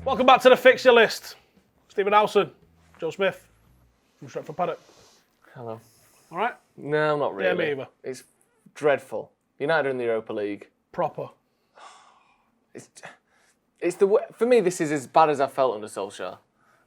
Welcome back to the Fixture List. Stephen Howson, Joe Smith from Stretford Paddock. Hello. All right? No, not really. Yeah, me either. It's dreadful. United are in the Europa League. Proper. It's for me, this is as bad as I felt under Solskjaer.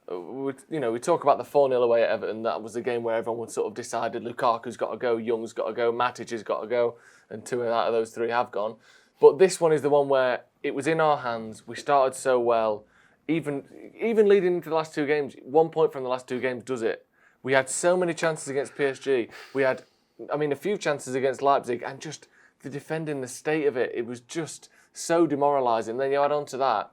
We talk about the 4-0 away at Everton. That was the game where everyone sort of decided Lukaku's got to go, Young's got to go, Matic has got to go, and 2 out of those 3 have gone. But this one is the one where it was in our hands. We started so well. Even leading into the last 2 games, 1 point from the last 2 games does it. We had so many chances against PSG. We had, a few chances against Leipzig, and just the defending, the state of it was just so demoralising. Then you add on to that,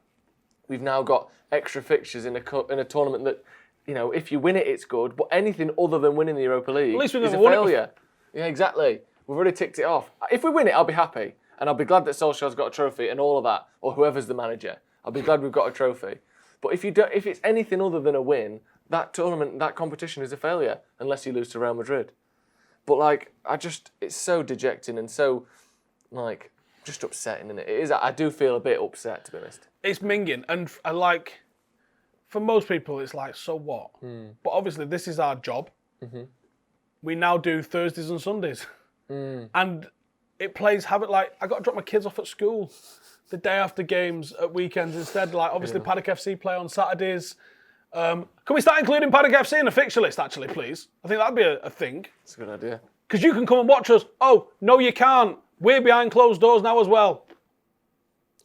we've now got extra fixtures in a tournament that, if you win it, it's good. But anything other than winning the Europa League is a failure. Yeah, exactly. We've already ticked it off. If we win it, I'll be happy. And I'll be glad that Solskjaer's got a trophy and all of that, or whoever's the manager. I'll be glad we've got a trophy. But if it's anything other than a win, that tournament, that competition is a failure, unless you lose to Real Madrid. But it's so dejecting and so, just upsetting, isn't it? It is. I do feel a bit upset, to be honest. It's minging, and for most people, it's like, so what? But obviously, this is our job. Mm-hmm. We now do Thursdays and Sundays, and it plays havoc. I got to drop my kids off at school the day after games at weekends instead. Obviously, Paddock FC play on Saturdays. Can we start including Paddock FC in the fixture list, actually, please? I think that'd be a thing. That's a good idea. Because you can come and watch us. Oh, no, you can't. We're behind closed doors now as well.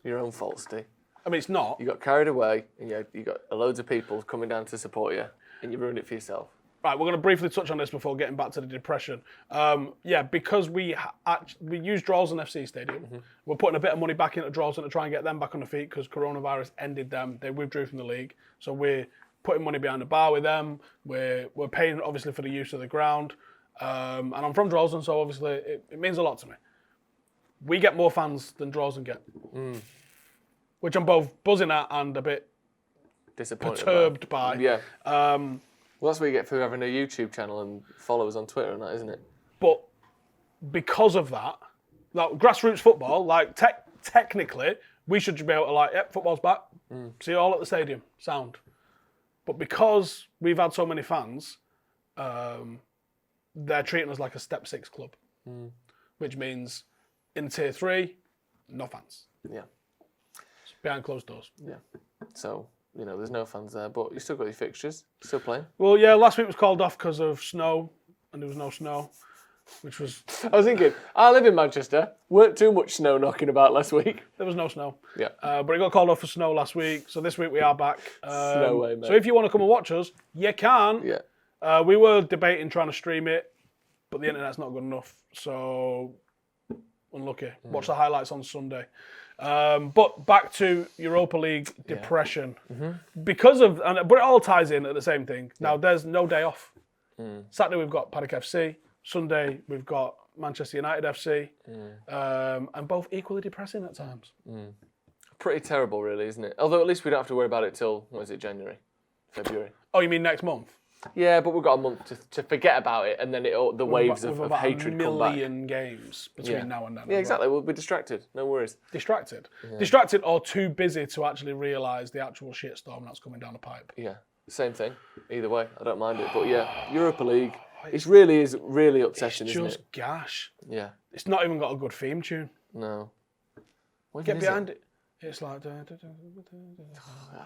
Your own fault, Steve. It's not. You got carried away, and you got loads of people coming down to support you, and you ruined it for yourself. Right, we're going to briefly touch on this before getting back to the depression. Because we use Drolsen FC Stadium, we're putting a bit of money back into Drolsen to try and get them back on the feet because coronavirus ended them. They withdrew from the league. So we're putting money behind the bar with them. We're paying, obviously, for the use of the ground. And I'm from Drolsen, so obviously it means a lot to me. We get more fans than Drolsen get. Which I'm both buzzing at and a bit perturbed by. Yeah. Well, that's what you get for having a YouTube channel and followers on Twitter and that, isn't it? But because of that, grassroots football, technically, we should be able to yep, football's back. See you all at the stadium. Sound. But because we've had so many fans, they're treating us like a Step 6 club. Which means in Tier 3, no fans. Yeah. It's behind closed doors. Yeah. So... there's no fans there, but you still got your fixtures. Still playing. Well, yeah, last week was called off because of snow, and there was no snow, which was... I was thinking, I live in Manchester. Weren't too much snow knocking about last week. There was no snow. Yeah. But it got called off for snow last week, so this week we are back. No way, mate. So if you want to come and watch us, you can. Yeah. We were debating trying to stream it, but the internet's not good enough, so unlucky. Watch the highlights on Sunday. But back to Europa League depression. Because of, but it all ties in at the same thing. Now, there's no day off. Saturday, we've got Paddock FC. Sunday, we've got Manchester United FC. And both equally depressing at times. Pretty terrible, really, isn't it? Although at least we don't have to worry about it till, January? February? Oh, you mean next month? Yeah, but we've got a month to forget about it, and then the waves of hatred come back. 1 million games between now and then. Yeah, exactly. We'll be distracted. No worries. Distracted. Yeah. Distracted or too busy to actually realise the actual shitstorm that's coming down the pipe. Yeah, same thing. Either way, I don't mind it. But yeah, Europa League, it really is really upsetting, isn't it? It's just gash. Yeah. It's not even got a good theme tune. No. Get behind it. It's like... I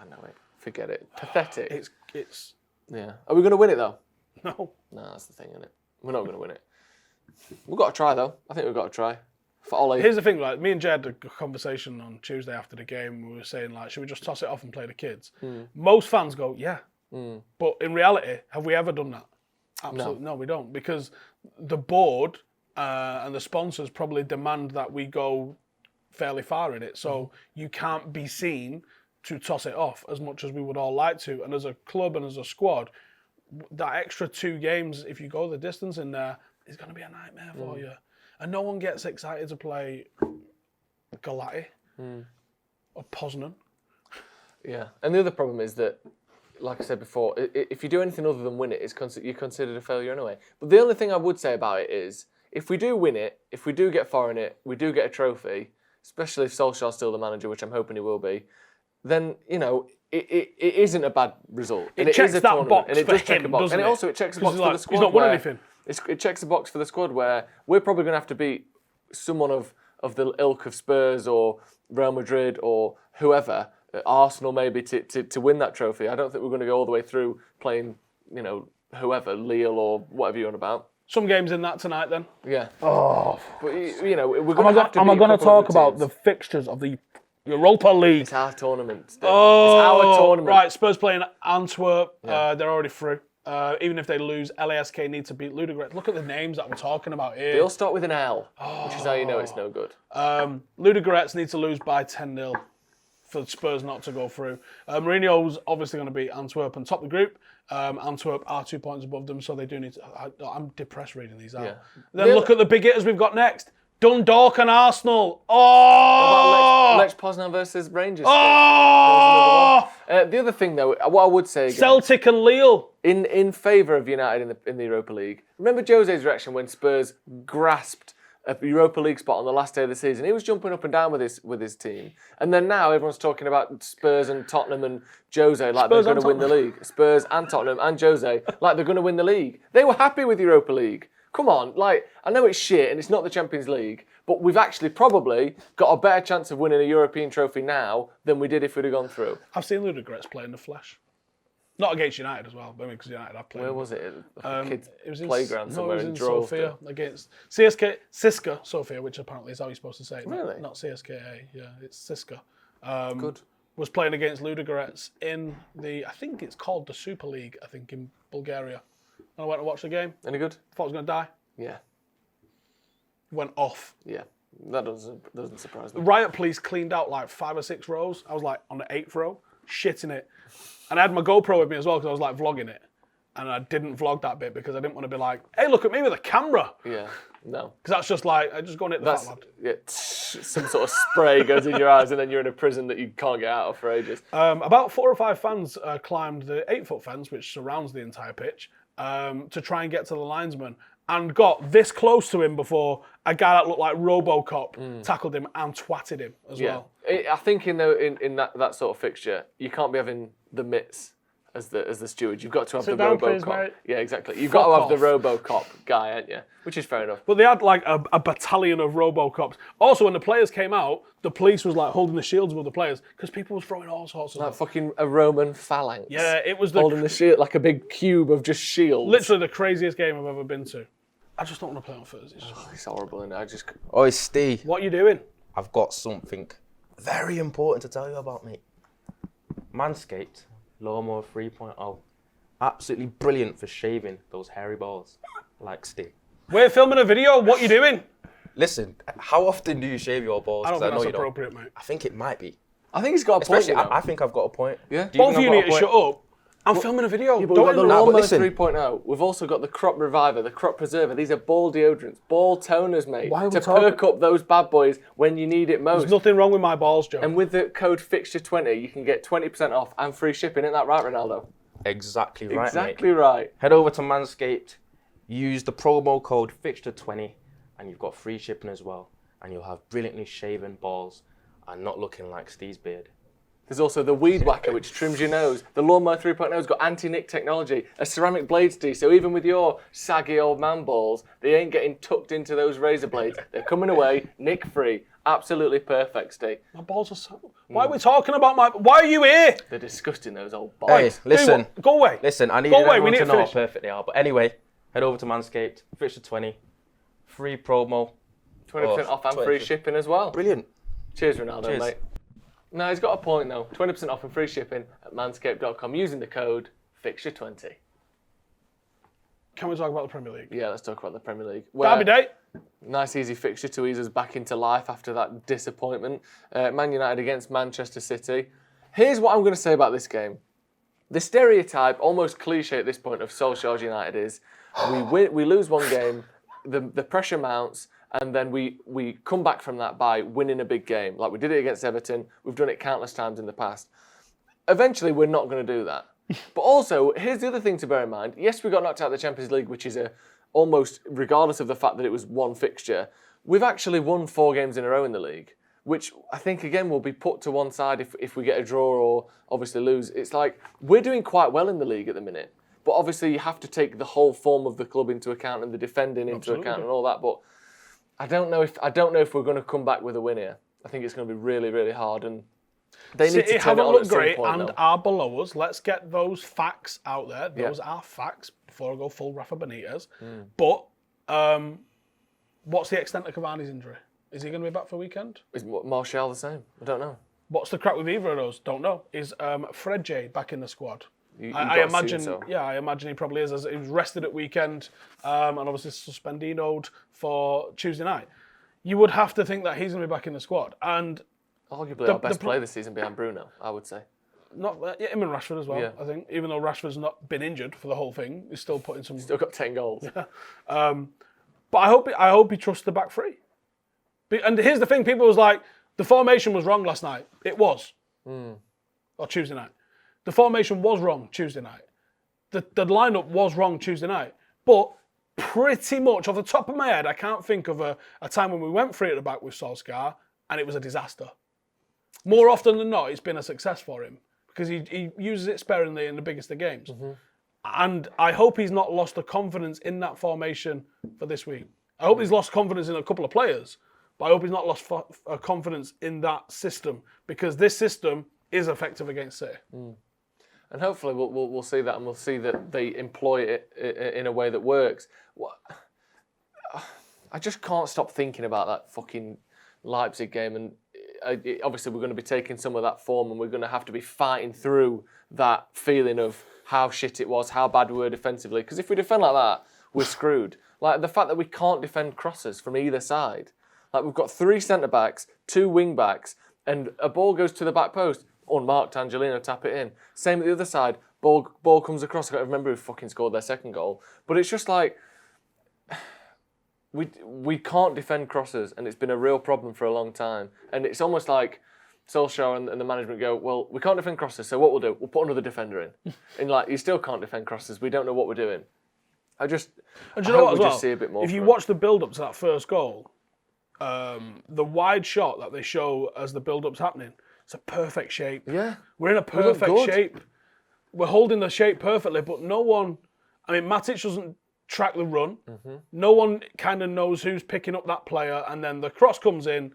know it. Forget it. Pathetic. It's... Yeah. Are we going to win it, though? No. No, that's the thing, isn't it? We're not going to win it. We've got to try, though. I think we've got to try. For Ollie. Here's the thing, me and Jed had a conversation on Tuesday after the game. We were saying, should we just toss it off and play the kids? Most fans go, yeah. But in reality, have we ever done that? Absolutely. No, we don't. Because the board and the sponsors probably demand that we go fairly far in it. So you can't be seen to toss it off as much as we would all like to. And as a club and as a squad, that extra 2 games, if you go the distance in there, is going to be a nightmare for you. And no one gets excited to play Galati or Poznan. Yeah. And the other problem is that, like I said before, if you do anything other than win it, you're considered a failure anyway. But the only thing I would say about it is, if we do win it, if we do get far in it, we do get a trophy, especially if Solskjaer's still the manager, which I'm hoping he will be, then it isn't a bad result. It checks is a that tournament, box and it for does check him, a box, doesn't and it? also it checks a box He's for the squad. He's not won where anything. It checks a box for the squad where we're probably going to have to beat someone of the ilk of Spurs or Real Madrid or whoever, Arsenal maybe, to win that trophy. I don't think we're going to go all the way through playing, whoever, Lille or whatever you're on about. Some games in that tonight then. Yeah. Oh. But, we're going to have to Am I going to talk about the fixtures of the Europa League? It's our tournament, Steve. Oh, it's our tournament. Right, Spurs playing Antwerp. Yeah. They're already through. Even if they lose, LASK need to beat Ludogorets. Look at the names that we're talking about here. They all start with an L, which is how you know it's no good. Ludogorets need to lose by 10-0 for Spurs not to go through. Mourinho's obviously going to beat Antwerp and top the group. Antwerp are 2 points above them, so they do need to... I'm depressed reading these out. Yeah. Then look at the big hitters we've got next. Dundalk and Arsenal. Oh! Lech Poznan versus Rangers. Oh! The other thing, though, what I would say again, Celtic and Lille. in favour of United in the Europa League. Remember Jose's reaction when Spurs grasped a Europa League spot on the last day of the season? He was jumping up and down with his team. And then now everyone's talking about Spurs and Tottenham and Jose like they're going to win the league. Spurs and Tottenham and Jose like they're going to win the league. They were happy with Europa League. Come on, I know it's shit and it's not the Champions League, but we've actually probably got a better chance of winning a European trophy now than we did if we'd have gone through. I've seen Ludogorets play in the flesh. Not against United as well, because United have played. Where was it? A kid's playground No, somewhere it was in in Drove. Sofia against CSKA Sofia, which apparently is how you're supposed to say it. Really? Not CSKA, yeah, it's Siska. Good. Was playing against Ludogorets in I think it's called the Super League, in Bulgaria. And I went to watch the game. Any good? Thought I was going to die. Yeah. Went off. Yeah. That doesn't surprise me. The riot police cleaned out 5 or 6 rows. I was on the 8th row, shitting it. And I had my GoPro with me as well because I was vlogging it. And I didn't vlog that bit because I didn't want to be hey, look at me with a camera. Yeah, no. Because that's just I just go and hit the fat lad. Yeah, some sort of spray goes in your eyes and then you're in a prison that you can't get out of for ages. About 4 or 5 fans climbed the 8-foot fence, which surrounds the entire pitch, to try and get to the linesman. And got this close to him before a guy that looked like RoboCop tackled him and twatted him as well. I think in that sort of fixture, you can't be having the mitts as the steward. You've got to have the RoboCop. Mate. Yeah, exactly. You've got to have the RoboCop guy, haven't you? Which is fair enough. But they had a battalion of RoboCops. Also, when the players came out, the police was holding the shields with the players because people was throwing all sorts of fucking a Roman phalanx. Yeah, it was holding the shield like a big cube of just shields. Literally the craziest game I've ever been to. I just don't want to play on Thursdays. It's horrible, isn't it? Oi, Steve. What are you doing? I've got something very important to tell you about, mate. Manscaped Lawnmower 3.0. Absolutely brilliant for shaving those hairy balls, like Steve. We're filming a video. What are you doing? Listen, how often do you shave your balls? I don't think know that's you appropriate, mate. I think it might be. I think he's got a point. Especially, I think I've got a point. Yeah. Both of you need to shut up. I'm filming a video. Yeah, but we've got the Lawnmower listen. 3.0. We've also got the Crop Reviver, the Crop Preserver. These are ball deodorants, ball toners, mate. Why are we to talking- perk up those bad boys when you need it most. There's nothing wrong with my balls, Joe. And with the code Fixture20, you can get 20% off and free shipping. Isn't that right, Ronaldo? Exactly right, Exactly mate. right. Head over to Manscaped, use the promo code Fixture20, and you've got free shipping as well. And you'll have brilliantly shaven balls and not looking like Steve's beard. There's also the Weed Whacker, which trims your nose. The Lawnmower 3.0's got anti-nick technology, a ceramic blade steel, so even with your saggy old man balls, they ain't getting tucked into those razor blades. They're coming away nick-free. Absolutely perfect, Steve. My balls are so... Why are we talking about my... Why are you here? They're disgusting, those old balls. Hey, listen. Go away. Listen, I need Go away, everyone we need to to know how finish. perfect they are. But anyway, head over to Manscaped, Fixture20, free promo. 20% off and free shipping as well. Brilliant. Cheers, Ronaldo, Cheers. mate. No, he's got a point, though. 20% off and free shipping at manscaped.com using the code Fixture20. Can we talk about the Premier League? Yeah, let's talk about the Premier League. Derby day. Nice easy fixture to ease us back into life after that disappointment. Man United against Manchester City. Here's what I'm going to say about this game. The stereotype, almost cliche at this point, of Solskjaer's United is we lose one game, the pressure mounts, and then we come back from that by winning a big game. Like we did it against Everton. We've done it countless times in the past. Eventually, we're not going to do that. But also, here's the other thing to bear in mind. Yes, we got knocked out of the Champions League, which is almost, regardless of the fact that it was one fixture, we've actually won 4 games in a row in the league. which I think, again, will be put to one side if we get a draw or obviously lose. It's like, we're doing quite well in the league at the minute. But obviously you have to take the whole form of the club into account and the defending into account and all that. But I don't know if we're going to come back with a win here. I think it's going to be really, really hard. And they need to turn it on at some point, and are below us. Let's get those facts out there. Those are facts before I go full Rafa Benitez. But what's the extent of Cavani's injury? Is he going to be back for the weekend? Is Martial the same? I don't know. What's the crack with either of those? Don't know. Is Fred J back in the squad? I imagine so. Yeah, I imagine he probably is. As he was rested at weekend and obviously suspendinoed for Tuesday night. You would have to think that he's going to be back in the squad. And arguably our best player this season behind Bruno, I would say. Not him and Rashford as well, I think. Even though Rashford's not been injured for the whole thing, he's still putting some... Still got 10 goals. Yeah. But I hope he trusts the back three. And here's the thing, people was like, the formation was wrong last night. It was. Or Tuesday night. The formation was wrong Tuesday night. The lineup was wrong Tuesday night. But pretty much, off the top of my head, I can't think of a time when we went three at the back with Solskjaer and it was a disaster. More often than not, it's been a success for him because he uses it sparingly in the biggest of games. And I hope he's not lost the confidence in that formation for this week. I hope he's lost confidence in a couple of players, but I hope he's not lost confidence in that system because this system is effective against City. And hopefully we'll see that, and we'll see that they employ it in a way that works. I just can't stop thinking about that fucking Leipzig game, and obviously we're going to be taking some of that form, and we're going to have to be fighting through that feeling of how shit it was, how bad we were defensively. Because if we defend like that, we're screwed. Like the fact that we can't defend crosses from either side. Like we've got 3 centre backs, 2 wing backs, and a ball goes to the back post. Unmarked, Angelino tap it in. Same at the other side. Ball comes across. I can't remember who fucking scored their second goal. But it's just like we can't defend crosses, and it's been a real problem for a long time. And it's almost like Solskjaer and the management go, well, we can't defend crosses, so what we'll do, we'll put another defender in. And like, you still can't defend crosses. We don't know what we're doing. I hope we just see a bit more. If you watch the build-up to that first goal, the wide shot that they show as the build-up's happening, it's a perfect shape. Yeah. We're in a perfect shape. We're holding the shape perfectly, but no one... I mean, Matic doesn't track the run. No one kind of knows who's picking up that player, and then the cross comes in,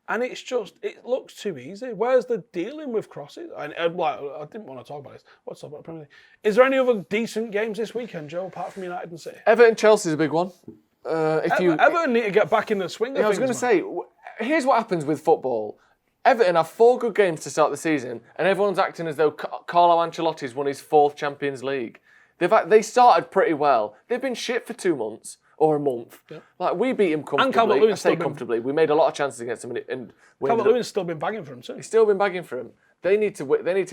and it's just... It looks too easy. Where's the dealing with crosses? I didn't want to talk about this. What's up about the Premier League? Is there any other decent games this weekend, Joe, apart from United and City? Everton-Chelsea's a big one. Everton need to get back in the swing of things, I was going to say, here's what happens with football. Everton have 4 good games to start the season, and everyone's acting as though Carlo Ancelotti's won his 4th Champions League. They started pretty well. They've been shit for 2 months or a month. Yep. Like we beat him comfortably. And Calvert-Lewin's comfortably. We made a lot of chances against him, and Calvert-Lewin's still been bagging for him too. He's still been bagging for him. They need to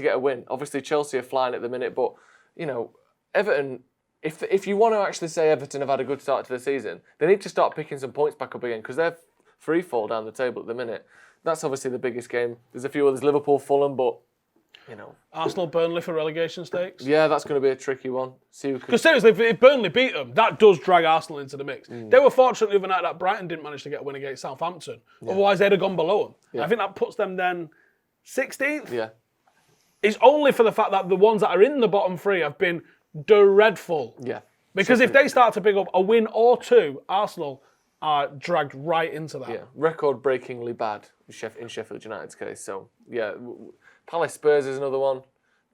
get a win. Obviously, Chelsea are flying at the minute, but you know, Everton. If you want to actually say Everton have had a good start to the season, they need to start picking some points back up again because they're free fall down the table at the minute. That's obviously the biggest game. There's a few others, Liverpool, Fulham, but, you know. Arsenal, Burnley for relegation stakes. Yeah, that's going to be a tricky one. Because seriously, if Burnley beat them, that does drag Arsenal into the mix. They were fortunate the other night that Brighton didn't manage to get a win against Southampton. Yeah. Otherwise, they'd have gone below them. Yeah. I think that puts them then 16th. Yeah. It's only for the fact that the ones that are in the bottom 3 have been dreadful. Yeah. Because if they start to pick up a win or 2, Arsenal are dragged right into that. Yeah, record-breakingly bad in Sheffield United's case. So, yeah, Palace Spurs is another one.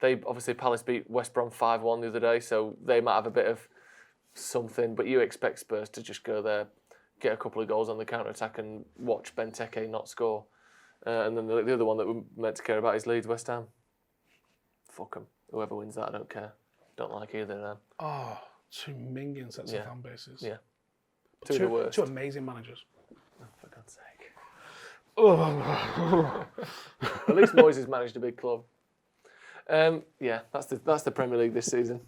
Palace beat West Brom 5-1 the other day, so they might have a bit of something. But you expect Spurs to just go there, get a couple of goals on the counter-attack and watch Benteke not score. And then the other one that we're meant to care about is Leeds West Ham. Fuck them. Whoever wins that, I don't care. Don't like either of them. Oh, 2 minging sets of fan bases. Yeah. Two amazing managers. Oh, for God's sake. At least Moyes has managed a big club. Yeah, that's the Premier League this season.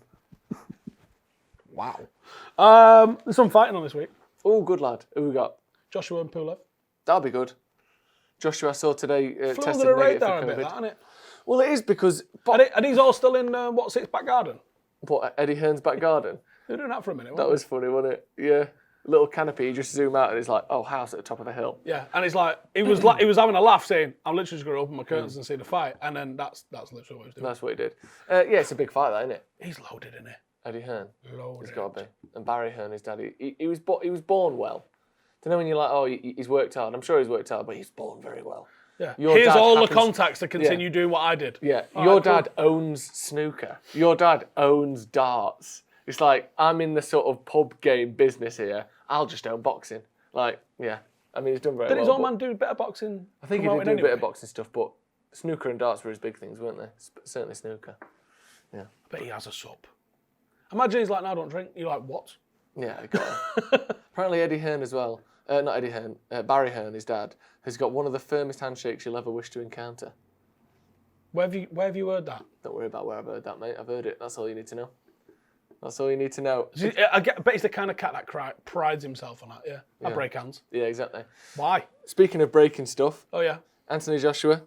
Wow. There's some fighting on this week. Oh, good lad. Who we got? Joshua and Pulev. That'll be good. Joshua, I saw today tested under the negative radar for a bit, COVID. that, isn't it? Well, it is because... Are these all still in, Six Back Garden? What, Eddie Hearn's back garden? They were doing that for a minute, That was funny, wasn't it? Yeah. little canopy. You just zoom out and it's like, oh, house at the top of a hill. Yeah, and it's like he was having a laugh, saying, "I'm literally just going to open my curtains and see the fight," and then that's literally what he was doing. That's what he did. Yeah, it's a big fight, that, isn't it? He's loaded, isn't he? Eddie Hearn. Loaded. He's got to be. And Barry Hearn, his daddy. He was born well. Do you know when you're like, oh, he's worked hard? I'm sure he's worked hard, but he's born very well. Yeah. Here's all the contacts to continue doing what I did. Yeah. Your dad owns snooker. Your dad owns darts. It's like, I'm in the sort of pub game business here. I'll just own boxing. Like, yeah. I mean, he's done very well. Did his old man do a bit of boxing? I think he did do a bit of boxing stuff, but snooker and darts were his big things, weren't they? Certainly snooker. Yeah. I bet he has a sup. Imagine he's like, no, I don't drink. You're like, what? Yeah, I got it. Apparently Eddie Hearn as well. Not Eddie Hearn. Barry Hearn, his dad, has got one of the firmest handshakes you'll ever wish to encounter. Where have you heard that? Don't worry about where I've heard that, mate. I've heard it. That's all you need to know. That's all you need to know. I bet he's the kind of cat that prides himself on that, yeah. I break hands. Yeah, exactly. Why? Speaking of breaking stuff. Oh, yeah. Anthony Joshua.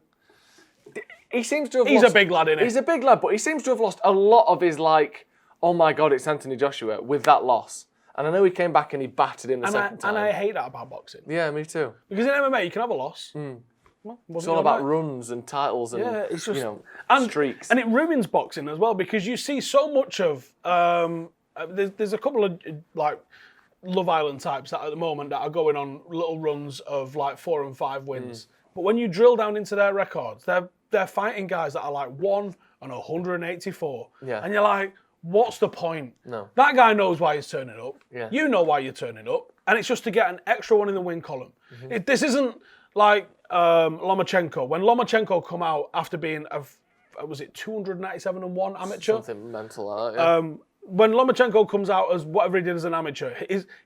He seems to have He's a big lad, isn't he? He's a big lad, but he seems to have lost a lot of his, like, oh my God, it's Anthony Joshua with that loss. And I know he came back and he battered him the second time. And I hate that about boxing. Yeah, me too. Because in MMA, you can have a loss. Well, it's all about runs and titles and, it's just, streaks. And it ruins boxing as well because you see so much of... there's a couple of, like, Love Island types that at the moment that are going on little runs of, like, 4 and 5 wins. But when you drill down into their records, they're fighting guys that are, like, 1 and 184. Yeah. And you're like... What's the point? No. That guy knows why he's turning up. Yeah. You know why you're turning up. And it's just to get an extra one in the win column. This isn't like Lomachenko. When Lomachenko come out after being, was it 297-1 amateur? Something mental like that, yeah. When Lomachenko comes out as whatever he did as an amateur,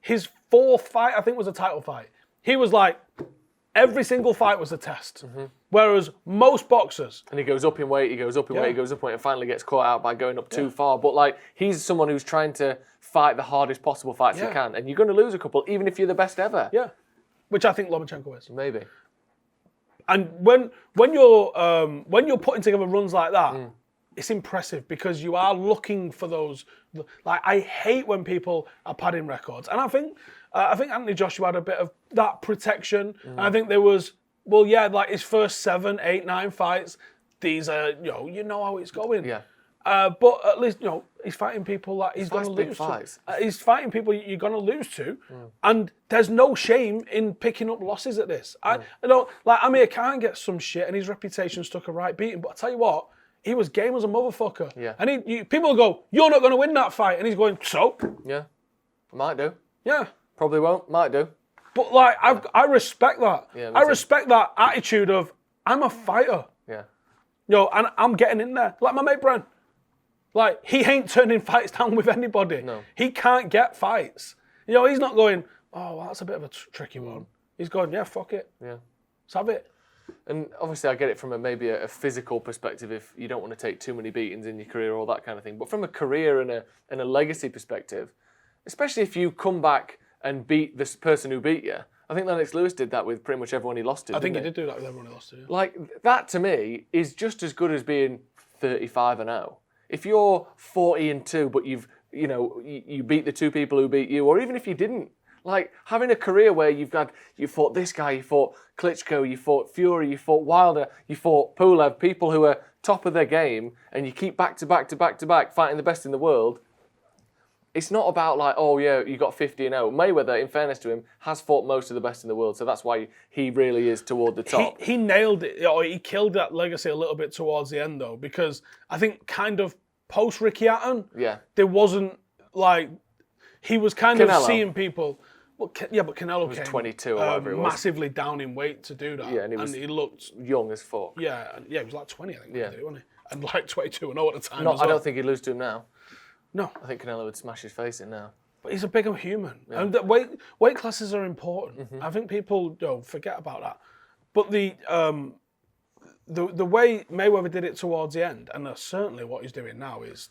his 4th fight, I think, was a title fight. He was like, every single fight was a test. Whereas most boxers... And he goes up in weight, he goes up in weight, he goes up in weight, and finally gets caught out by going up too far. But, like, he's someone who's trying to fight the hardest possible fights he can. And you're going to lose a couple, even if you're the best ever. Yeah. Which I think Lomachenko is. Maybe. And when you're putting together runs like that, it's impressive because you are looking for those... Like, I hate when people are padding records. And I think Anthony Joshua had a bit of that protection. And I think there was... Well, yeah, like his first 7, 8, 9 fights, these are, you know how it's going. Yeah. But at least, he's fighting people that he's going to lose fights. to. He's fighting people you're going to lose to. And there's no shame in picking up losses at this. Amir Khan gets some shit and his reputation stuck a right beating. But I tell you what, he was game as a motherfucker. Yeah. And people go, you're not going to win that fight. And he's going, so? Yeah. Might do. Yeah. Probably won't. Might do. But, like, I respect that. Yeah, I respect that attitude of, I'm a fighter. Yeah. And I'm getting in there. Like my mate Bren. Like, he ain't turning fights down with anybody. No. He can't get fights. He's not going, oh, well, that's a bit of a tricky one. He's going, yeah, fuck it. Yeah. Let's have it. And obviously I get it from maybe a physical perspective if you don't want to take too many beatings in your career or that kind of thing. But from a career and a legacy perspective, especially if you come back and beat this person who beat you. I think Lennox Lewis did that with pretty much everyone he lost to. I think he did do that with everyone he lost to. Yeah. Like, that to me is just as good as being 35-0. If you're 40-2, but you beat the 2 people who beat you, or even if you didn't, like having a career where you fought this guy, you fought Klitschko, you fought Fury, you fought Wilder, you fought Pulev, people who are top of their game, and you keep back to back to back to back fighting the best in the world. It's not about like, oh yeah, you got 50-0. Mayweather, in fairness to him, has fought most of the best in the world, so that's why he really is toward the top. He nailed it, or he killed that legacy a little bit towards the end though, because I think kind of post Ricky Hatton, there wasn't like, he was kind of seeing people. Well, but Canelo came 22 or whatever it was. Massively down in weight to do that. Yeah, and he looked young as fuck. Yeah, he was like 20, I think, wasn't he? And like 22 and all at the time. I don't think he'd lose to him now. No. I think Canelo would smash his face in now. But he's a bigger human. Yeah. And the weight classes are important. I think people forget about that. But the way Mayweather did it towards the end, and certainly what he's doing now is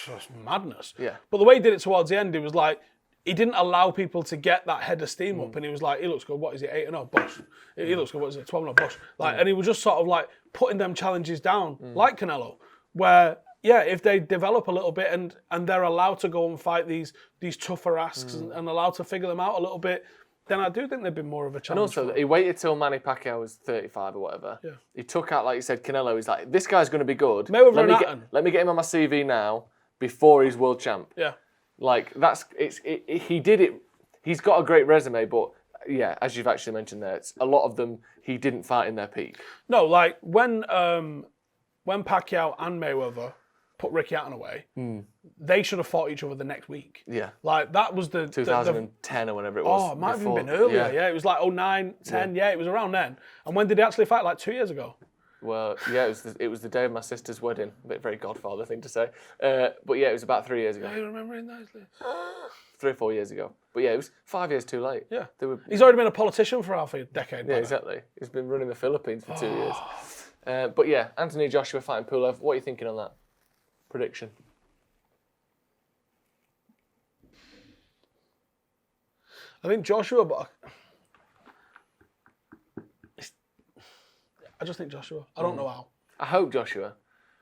just madness. Yeah. But the way he did it towards the end, it was like, he didn't allow people to get that head of steam up, and he was like, he looks good, what is it, 8-0, Bosh. He looks good, what is it, 12-0, Bosh. And he was just sort of like putting them challenges down, like Canelo, where if they develop a little bit and they're allowed to go and fight these tougher asks and allowed to figure them out a little bit, then I do think there'd be more of a challenge. And also, he waited till Manny Pacquiao was 35 or whatever. Yeah. He took out, like you said, Canelo. He's like, this guy's going to be good. Let me get him on my CV now before he's world champ. Yeah. Like, he did it. He's got a great resume, but yeah, as you've actually mentioned there, it's a lot of them he didn't fight in their peak. No, like when Pacquiao and Mayweather put Ricky Hatton away, they should have fought each other the next week. Yeah. Like, that was the... 2010 or whenever it was. Oh, it might have even been earlier, yeah. It was like 09, 10, yeah, it was around then. And when did they actually fight? Like 2 years ago? Well, yeah, it was the day of my sister's wedding. A bit very Godfather thing to say. But yeah, it was about 3 years ago. I remember it nicely. 3 or 4 years ago. But yeah, it was 5 years too late. Yeah. He's already been a politician for half a decade. Yeah, exactly. He's been running the Philippines for 2 years. But yeah, Anthony Joshua fighting Pulev. What are you thinking on that prediction? I think Joshua, but I just think Joshua. I don't know how. I hope Joshua.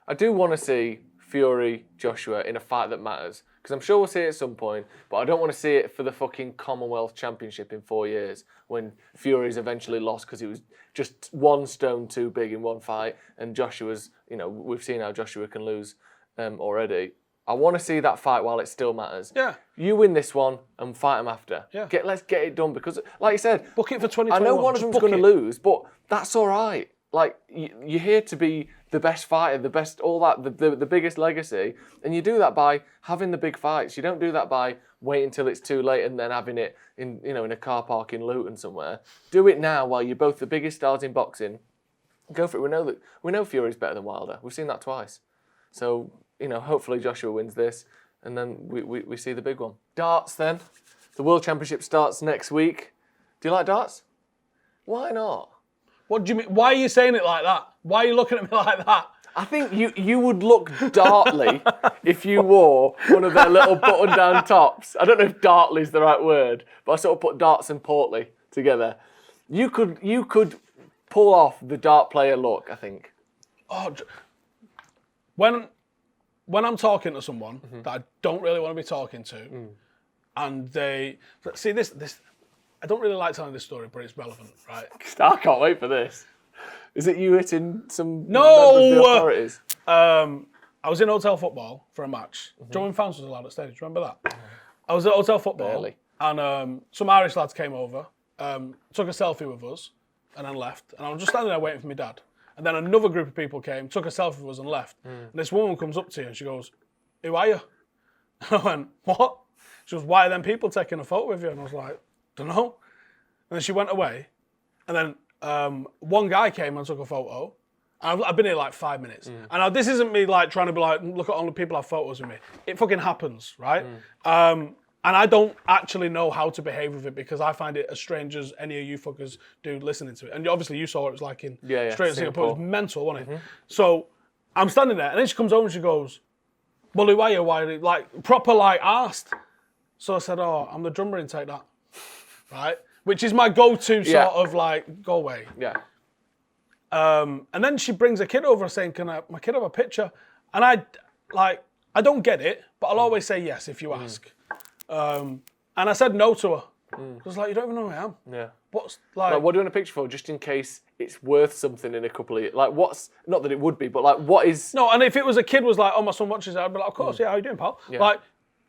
I do want to see Fury Joshua in a fight that matters, because I'm sure we'll see it at some point, but I don't want to see it for the fucking Commonwealth Championship in 4 years when Fury's eventually lost because he was just 1 stone too big in one fight, and Joshua's, we've seen how Joshua can lose already. I want to see that fight while it still matters. Yeah. You win this one and fight him after. Yeah. Let's get it done, because, like you said, book it for 2021. I know one of them's going to lose, but that's all right. Like, you're here to be the best fighter, the best, all that, the biggest legacy, and you do that by having the big fights. You don't do that by waiting until it's too late and then having it in a car park in Luton somewhere. Do it now while you're both the biggest stars in boxing. Go for it. We know Fury's better than Wilder. We've seen that twice. So, hopefully Joshua wins this, and then we see the big one. Darts, then. The World Championship starts next week. Do you like darts? Why not? What do you mean? Why are you saying it like that? Why are you looking at me like that? I think you would look dartly if you wore one of their little button-down tops. I don't know if dartly is the right word, but I sort of put darts and portly together. You could pull off the dart player look, I think. Oh, when I'm talking to someone that I don't really want to be talking to, and they see this, I don't really like telling this story, but it's relevant, right? I can't wait for this. Is it you hitting some members of the authorities? I was in hotel football for a match. Joe Fans was allowed at stage. Do you remember that? I was at hotel football, and some Irish lads came over, took a selfie with us, and then left. And I was just standing there waiting for my dad. And then another group of people came, took a selfie with us, and left. And this woman comes up to you and she goes, "Who are you?" And I went, "What?" She goes, "Why are them people taking a photo with you?" And I was like, "Don't know." And then she went away. And then one guy came and took a photo. I've been here like 5 minutes. And now this isn't me like trying to be like, look at all the people have photos with me. It fucking happens, right? And I don't actually know how to behave with it because I find it as strange as any of you fuckers do listening to it. And obviously you saw what it was like in straight in Singapore. It was mental, wasn't it? So I'm standing there and then she comes over and she goes, "Well, who are you? Why are you?" Like, proper like asked. So I said, "Oh, I'm the drummer in Take That." Right? Which is my go-to sort of like, go away. Yeah. And then she brings a kid over saying, "Can my kid have a picture?" And I don't get it, but I'll always say yes if you ask. And I said no to her. I was like, "You don't even know who I am." Yeah. What's what do you want a picture for? Just in case it's worth something in a couple of years. Like, not that it would be, but like, what is... No, and if it was a kid was like, "Oh, my son watches it," I'd be like, "Of course, yeah, how you doing, pal?" Yeah. Like,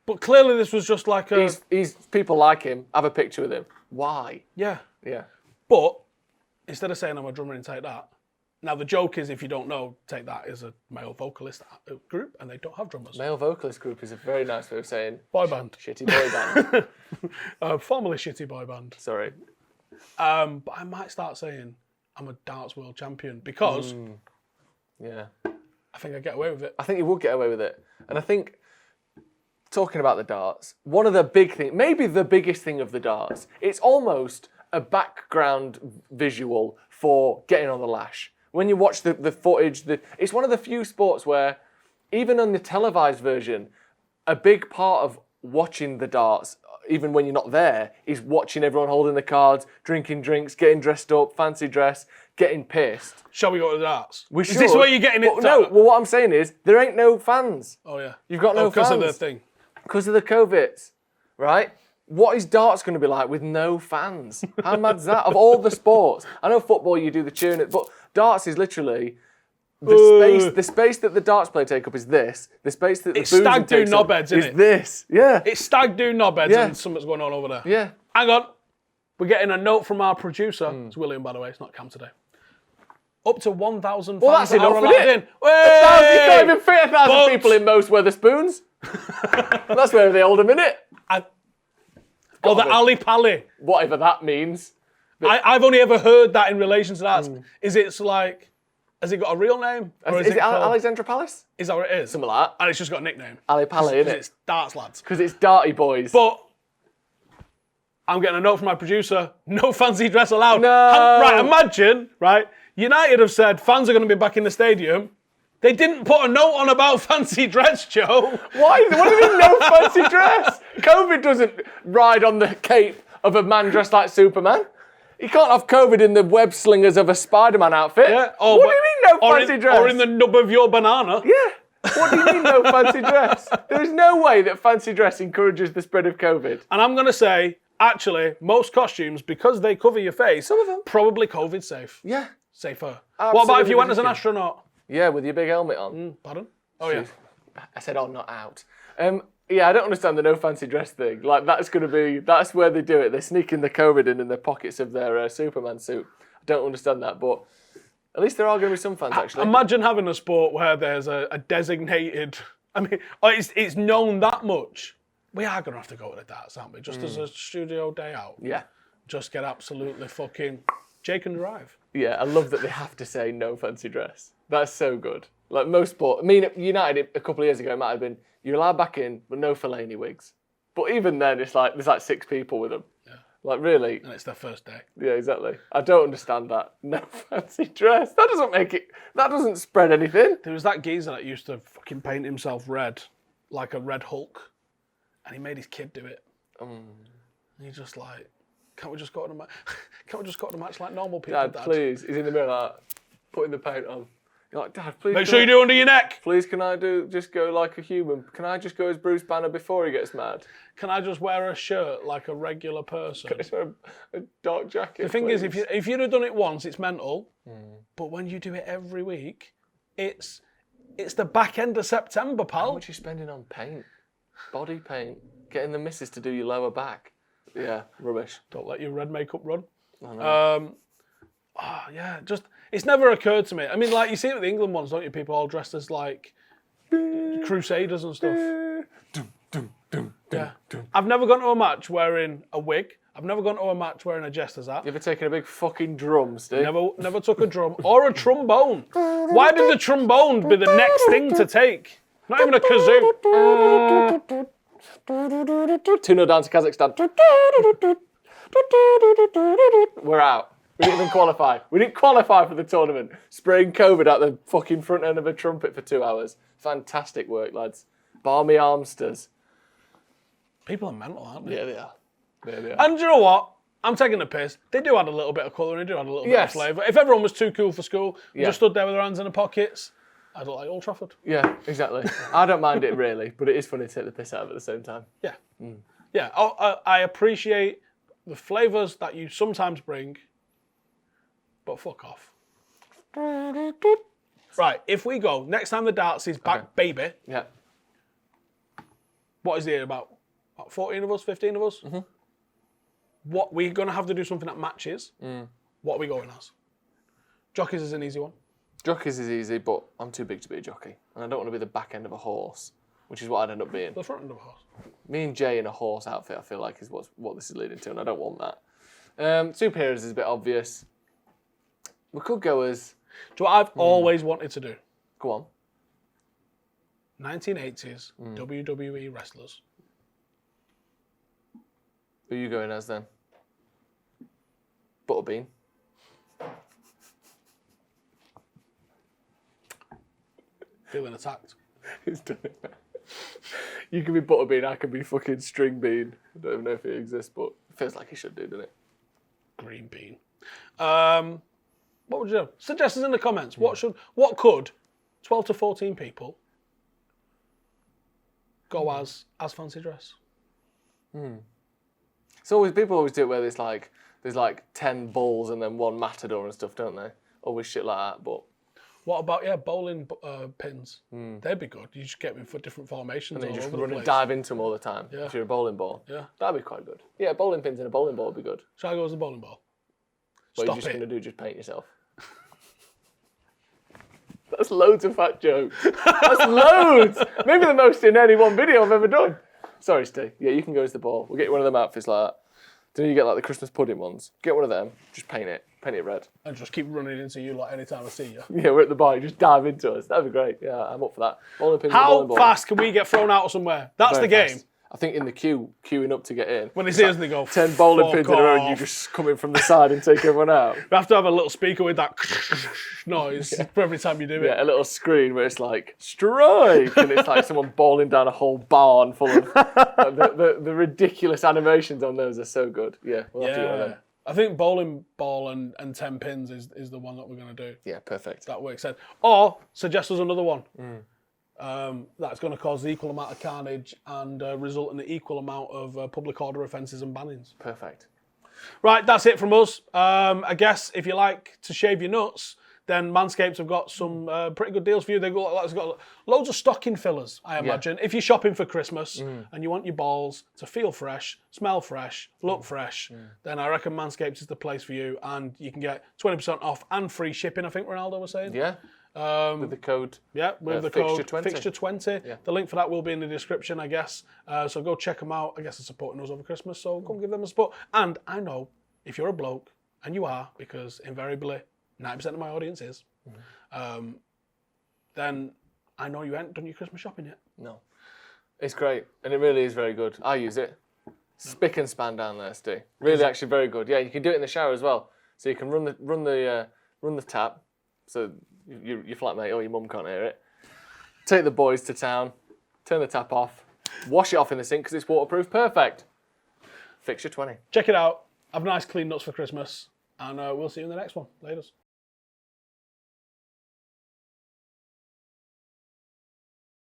but clearly this was just like a... He's people like him, have a picture with him. Why? Yeah. Yeah. But instead of saying I'm a drummer in Take That, now the joke is, if you don't know, Take That is a male vocalist group and they don't have drummers. Male vocalist group is a very nice way of saying... Boy band. Shitty boy band. Formerly shitty boy band. Sorry. But I might start saying I'm a darts world champion because yeah, I think I get away with it. I think you would get away with it. And I think, talking about the darts, one of the big things, maybe the biggest thing of the darts, it's almost a background visual for getting on the lash. When you watch the footage, it's one of the few sports where, even on the televised version, a big part of watching the darts, even when you're not there, is watching everyone holding the cards, drinking drinks, getting dressed up, fancy dress, getting pissed. Shall we go to the darts? We Is should. this where you're getting it? No, well, what I'm saying is, there ain't no fans. Oh, yeah. You've got no because fans. of the thing. Because of the COVID, right? What is darts going to be like with no fans? How mad's that? Of all the sports, I know football you do the cheering, but darts is literally the space that the darts player take up is this. The space that the It's boozing stag do takes up knobheads, isn't is it? this. Yeah. It's stag do knobheads Yeah. and something's going on over there. Yeah. Hang on. We're getting a note from our producer. It's William, by the way. It's not Cam today. Up to 1,000 fans Well, that's are enough, allowed isn't in. it? You can't even fit 1,000 But- people in most Weatherspoons. That's where they hold them, innit? Oh, the Ali Pali. Whatever that means. I've only ever heard that in relation to that. Is it like, has it got a real name? Or Is it called- Alexandra Palace? Is that what it is? Something like that. And it's just got a nickname. Ali Pali, Because innit? it's darts lads. Because it's Darty Boys. But I'm getting a note from my producer. No fancy dress allowed. No. Right, imagine, right? United have said fans are going to be back in the stadium. They didn't put a note on about fancy dress, Joe. Why? What do you mean no fancy dress? COVID doesn't ride on the cape of a man dressed like Superman. You can't have COVID in the web slingers of a Spider-Man outfit. Yeah. What do you mean no fancy dress? Or in the nub of your banana. Yeah. What do you mean no fancy dress? There is no way that fancy dress encourages the spread of COVID. And I'm going to say, actually, most costumes, because they cover your face, Some of them. probably COVID safe. Yeah. Safer. What Absolutely about if you went as an ridiculous. astronaut? Yeah, with your big helmet on. Pardon? Oh, yeah. I said, oh, not out. Yeah, I don't understand the no fancy dress thing. Like, that's where they do it. They're sneaking the COVID in the pockets of their Superman suit. I don't understand that, but at least there are going to be some fans, actually. Imagine having a sport where there's a designated... I mean, it's known that much. We are going to have to go to the darts, aren't we? Just as a studio day out. Yeah. Just get absolutely fucking... Jake and drive. Yeah, I love that they have to say no fancy dress. That's so good. Like most sport. I mean, at United a couple of years ago, it might have been, you're allowed back in, but no Fellaini wigs. But even then, it's like, there's like 6 people with them. Yeah. Like, really? And it's their first day. Yeah, exactly. I don't understand that. No fancy dress. That doesn't spread anything. There was that geezer that used to fucking paint himself red, like a Red Hulk, and he made his kid do it. And he's just like, can't we just go to the match? Can't we just go to the match like normal people, Dad, please. He's in the mirror like, putting the paint on. You're like, Dad, please. Make sure you do under your neck. Please, can I just go like a human? Can I just go as Bruce Banner before he gets mad? Can I just wear a shirt like a regular person? Can I just wear a dark jacket? The thing please? is, if you'd have done it once, it's mental. But when you do it every week, it's the back end of September, How pal. much are you spending on paint? Body paint. Getting the missus to do your lower back. Yeah, rubbish. Don't let your red makeup run. I know. Yeah, just it's never occurred to me. I mean, like you see it with the England ones, don't you? People all dressed as like crusaders and stuff. Yeah. I've never gone to a match wearing a wig. I've never gone to a match wearing a jester's hat. You ever taken a big fucking drum, Steve? Never took a drum or a trombone. Why did the trombone be the next thing to take? Not even a kazoo. 2-0 down to Kazakhstan. We're out. We didn't even qualify. We didn't qualify for the tournament. Spraying COVID out the fucking front end of a trumpet for 2 hours. Fantastic work, lads. Barmy Armsters. People are mental, aren't they? Yeah, they are. Yeah, they are. And you know what? I'm taking the piss. They do add a little bit of colour and they do add a little bit of flavour. If everyone was too cool for school and just stood there with their hands in their pockets, I'd look like Old Trafford. Yeah, exactly. I don't mind it really, but it is funny to take the piss out of it at the same time. Yeah. Yeah, I appreciate the flavours that you sometimes bring, but fuck off. Right, if we go, next time the darts is back, baby, Yeah. what is the about 14 of us, 15 of us? What we're going to have to do something that matches. What are we going as? Jockeys is an easy one. Jockeys is easy, but I'm too big to be a jockey. And I don't want to be the back end of a horse, which is what I'd end up being. The front end of a horse. Me and Jay in a horse outfit, I feel like, is what this is leading to, and I don't want that. Superheroes is a bit obvious. We could go as... Do you know what I've always wanted to do? Go on. 1980s WWE wrestlers. Who are you going as then? Butterbean. Feeling attacked. He's done it. You can be Butterbean, I can be fucking String Bean. I don't even know if it exists, but it feels like he should do, doesn't it? Green bean. What would you do? Suggest us in the comments. What could 12 to 14 people go as fancy dress? So people always do it where there's like 10 balls and then one matador and stuff, don't they? Always shit like that. But what about bowling pins? They'd be good. You just get them for different formations. and then you just all over run the and place. dive into them all the time. Yeah. If you're a bowling ball, Yeah. that'd be quite good. Yeah, bowling pins and a bowling ball would be good. Shall I go as a bowling ball? What Stop are you just it. going to do? Just paint yourself? That's loads of fat jokes. That's loads. Maybe the most in any one video I've ever done. Sorry, Steve. Yeah, you can go as the ball. We'll get you one of them outfits like that. Do you get like the Christmas pudding ones? Get one of them. Just paint it red. And just keep running into you like anytime I see you. Yeah, we're at the bar. You just dive into us. That'd be great. Yeah, I'm up for that. Bowling pins and How bowling ball. fast can we get thrown out of somewhere? That's Very the game. fast. I think in the queuing up to get in. When they see us, they go 10 bowling "Fuck pins in a row, and you off." just come in from the side and take everyone out. We have to have a little speaker with that noise for every time you do it. Yeah, a little screen where it's like strike, and it's like someone bowling down a whole barn full of the ridiculous animations on those are so good. Yeah, we'll have to get one of them. I think bowling ball and 10 pins is the one that we're going to do. Yeah, perfect. That works out. Or suggest us another one. That's going to cause the equal amount of carnage and result in the equal amount of public order offences and bannings. Perfect. Right, that's it from us. I guess if you like to shave your nuts, then Manscaped have got some pretty good deals for you. They've got loads of stocking fillers, I imagine. If you're shopping for Christmas and you want your balls to feel fresh, smell fresh, look fresh, then I reckon Manscaped is the place for you. And you can get 20% off and free shipping, I think Ronaldo was saying. Yeah. With the code. Yeah, with the code Fixture20. Fixture20. Yeah. The link for that will be in the description, I guess. So go check them out. I guess they're supporting us over Christmas, so go and give them a support. And I know if you're a bloke, and you are, because invariably 90% of my audience is, then I know you haven't done your Christmas shopping yet. No. It's great, and it really is very good. I use it. Spick and span down there, Steve. Really, actually very good. Yeah, you can do it in the shower as well. So you can run the tap, so your flatmate or your mum can't hear it. Take the boys to town, turn the tap off, wash it off in the sink because it's waterproof. Perfect. Fixture 20. Check it out. Have nice clean nuts for Christmas, and we'll see you in the next one. Laters.